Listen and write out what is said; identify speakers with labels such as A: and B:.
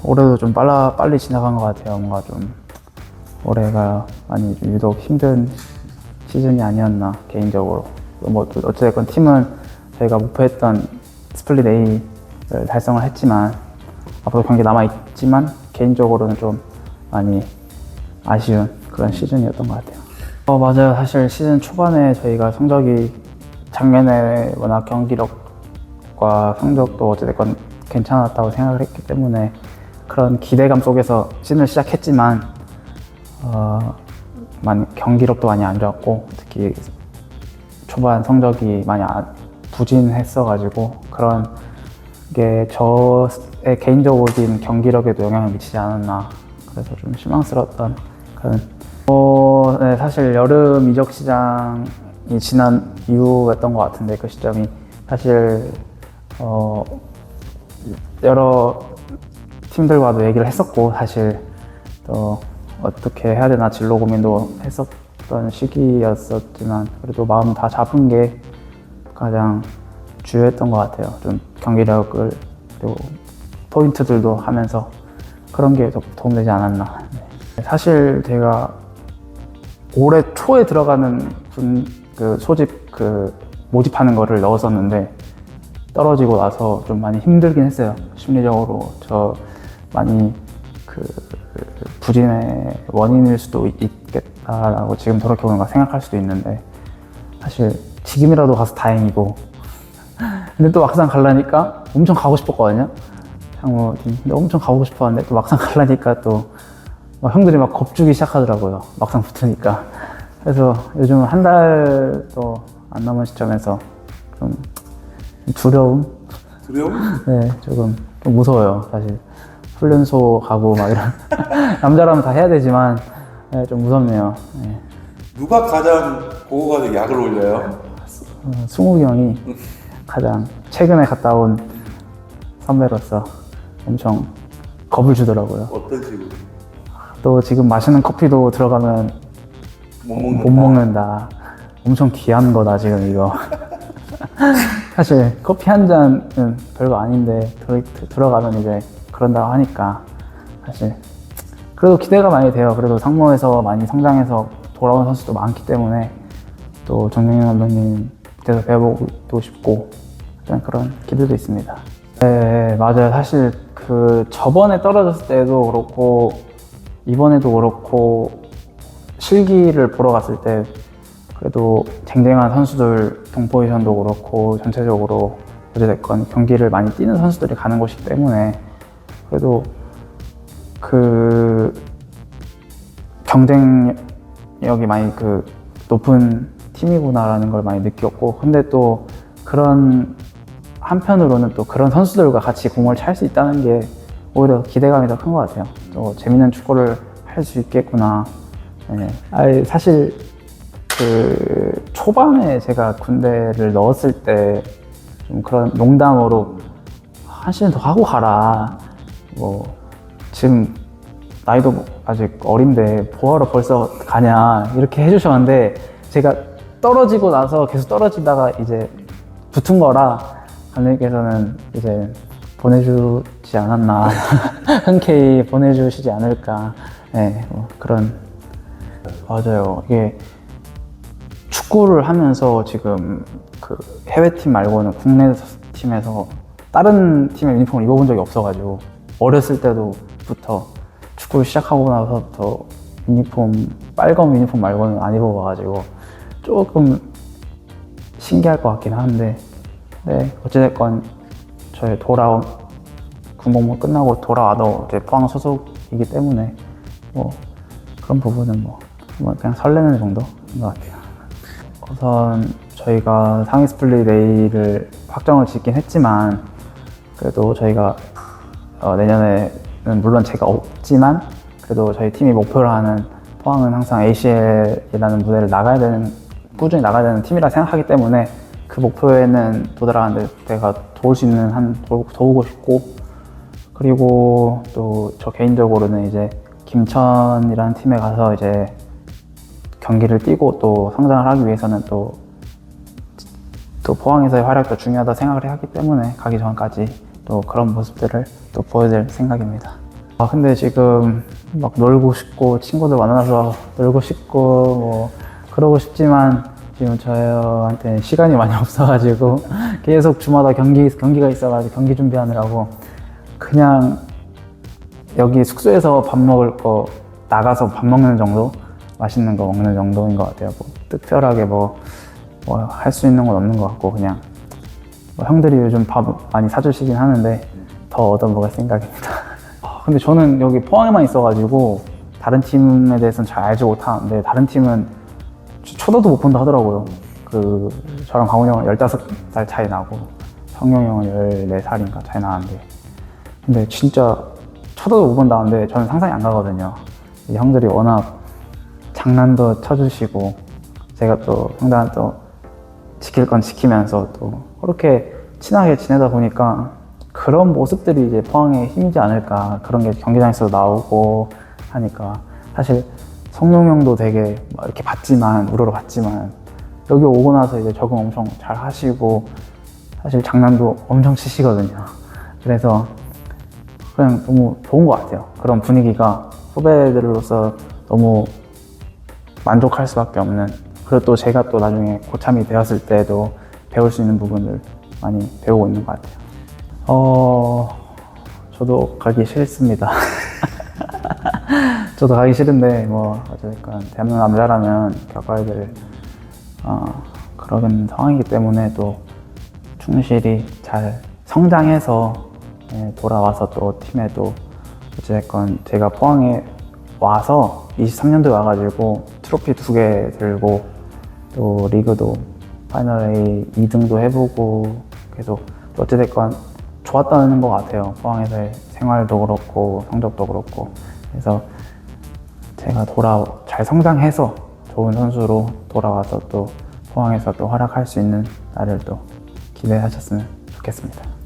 A: 올해도 좀 빨리 지나간 것 같아요. 뭔가 좀 올해가 많이 좀 유독 힘든 시즌이 아니었나 개인적으로. 뭐 어쨌든 팀은 저희가 목표했던 스플릿 A를 달성을 했지만 앞으로 경기 남아있지만 개인적으로는 좀 많이 아쉬운 그런 시즌이었던 것 같아요. 맞아요. 사실 시즌 초반에 저희가 성적이 작년에 워낙 경기력과 성적도 어쨌든 괜찮았다고 생각을 했기 때문에 그런 기대감 속에서 시즌을 시작했지만 경기력도 많이 안 좋았고 특히 초반 성적이 많이 부진했어가지고 그런 게 저의 개인적인 경기력에도 영향을 미치지 않았나, 그래서 좀 실망스러웠던 그런 네, 사실 여름 이적 시장이 지난 이후였던 것 같은데 그 시점이 사실 여러 팀들과도 얘기를 했었고 사실 또 어떻게 해야 되나 진로 고민도 했었던 시기였었지만 그래도 마음 다 잡은 게 가장 주요했던 것 같아요. 좀 경기력을 또 포인트들도 하면서 그런 게 더 도움되지 않았나. 네. 사실 제가 올해 초에 들어가는 소집 모집하는 거를 넣었었는데 떨어지고 나서 좀 많이 힘들긴 했어요. 심리적으로 저 많이 부진의 원인일 수도 있겠다라고 지금 돌이켜보니까 생각할 수도 있는데 사실 지금이라도 가서 다행이고 근데 또 막상 가려니까 엄청 가고 싶었거든요. 상무팀. 근데 엄청 가고 싶었는데 또 막상 가려니까 또 형들이 막 겁주기 시작하더라고요. 막상 붙으니까. 그래서 요즘 한 달도 안 남은 시점에서 좀 두려움? 네, 조금 좀 무서워요, 사실. 훈련소 가고 막 이런. 남자라면 다 해야 되지만, 네, 좀 무섭네요. 네.
B: 누가 가장 보고 가서 약을 올려요?
A: 승욱이 형이 가장 최근에 갔다 온 선배로서 엄청 겁을 주더라고요.
B: 어떤 식으로?
A: 또 지금 마시는 커피도 들어가면 못 먹는다. 엄청 귀한 거다 지금 이거. 사실 커피 한 잔은 별거 아닌데 들어가면 이제 그런다고 하니까 사실 그래도 기대가 많이 돼요. 그래도 상무에서 많이 성장해서 돌아온 선수도 많기 때문에 또 정명현 감독님 밑에서 배워보고 싶고 그런 기대도 있습니다. 네, 맞아요. 사실 저번에 떨어졌을 때도 그렇고 이번에도 그렇고 실기를 보러 갔을 때 그래도 쟁쟁한 선수들 동포지션도 그렇고 전체적으로 어찌됐건 경기를 많이 뛰는 선수들이 가는 곳이기 때문에 그래도 경쟁력이 많이 높은 팀이구나라는 걸 많이 느꼈고 근데 또 그런 한편으로는 또 그런 선수들과 같이 공을 찰 수 있다는 게 오히려 기대감이 더 큰 것 같아요. 또 재밌는 축구를 할 수 있겠구나. 네. 사실 초반에 제가 군대를 넣었을 때 좀 그런 농담으로 한 시즌 더 하고 가라. 뭐 지금 나이도 아직 어린데 뭐하러 벌써 가냐 이렇게 해주셨는데 제가 떨어지고 나서 계속 떨어지다가 이제 붙은 거라 감독님께서는 이제 보내주지 않았나. 흔쾌히 보내주시지 않을까. 네, 그런. 맞아요. 이게 축구를 하면서 지금 해외팀 말고는 국내 팀에서 다른 팀의 유니폼을 입어본 적이 없어가지고 어렸을 때부터 축구를 시작하고 나서부터 빨간 유니폼 말고는 안 입어봐가지고 조금 신기할 것 같긴 한데 네, 어찌됐건 저희 군복무 끝나고 돌아와도 이제 포항 소속이기 때문에 뭐 그런 부분은 뭐 그냥 설레는 정도인 것 같아요. 우선 저희가 상위 스플릿 A를 확정을 짓긴 했지만 그래도 저희가 내년에는 물론 제가 없지만 그래도 저희 팀이 목표로 하는 포항은 항상 ACL이라는 무대를 꾸준히 나가야 되는 팀이라 생각하기 때문에 그 목표에는 도달하는데 내가 도울 수 있는 한 도우고 싶고 그리고 또 저 개인적으로는 이제 김천이라는 팀에 가서 이제 경기를 뛰고 또 성장을 하기 위해서는 또 포항에서의 활약도 중요하다 생각을 하기 때문에 가기 전까지 또 그런 모습들을 또 보여드릴 생각입니다. 근데 지금 막 놀고 싶고 친구들 만나서 놀고 싶고 뭐 그러고 싶지만 지금 저한테 시간이 많이 없어가지고 계속 주마다 경기가 있어가지고 경기 준비하느라고 그냥 여기 숙소에서 밥 먹을 거 나가서 밥 먹는 정도, 맛있는 거 먹는 정도인 것 같아요. 뭐 특별하게 뭐 할 수 있는 건 없는 것 같고 그냥 뭐 형들이 요즘 밥 많이 사주시긴 하는데 더 얻어먹을 생각입니다. 근데 저는 여기 포항에만 있어가지고 다른 팀에 대해서는 잘 알지 못하는데 다른 팀은 쳐다도 못 본다 하더라고요. 저랑 강훈이 형은 15살 차이 나고 성용이 형은 14살인가 차이 나는데 근데 진짜 쳐다도 못 본다는데 저는 상상이 안 가거든요. 이 형들이 워낙 장난도 쳐주시고 제가 또 형들한테 또 지킬 건 지키면서 또 그렇게 친하게 지내다 보니까 그런 모습들이 이제 포항의 힘이지 않을까. 그런 게 경기장에서 나오고 하니까 사실 성룡 형도 되게 막 이렇게 우러러 봤지만 여기 오고 나서 이제 적응 엄청 잘 하시고 사실 장난도 엄청 치시거든요. 그래서 그냥 너무 좋은 것 같아요. 그런 분위기가 후배들로서 너무 만족할 수밖에 없는. 그리고 또 제가 또 나중에 고참이 되었을 때도 배울 수 있는 부분을 많이 배우고 있는 것 같아요. 저도 가기 싫습니다. 저도 가기 싫은데 뭐 어쨌든 대한민국 남자라면 겪어야 될 그런 상황이기 때문에 또 충실히 잘 성장해서 돌아와서 또 팀에도 어쨌든 제가 포항에 와서 23년도에 와가지고 트로피 2개 들고 또 리그도 파이널 A 2등도 해보고 계속 어찌됐건 좋았다는 것 같아요. 포항에서의 생활도 그렇고 성적도 그렇고 그래서 제가 잘 성장해서 좋은 선수로 돌아와서 또 포항에서 또 활약할 수 있는 날을 또 기대하셨으면 좋겠습니다.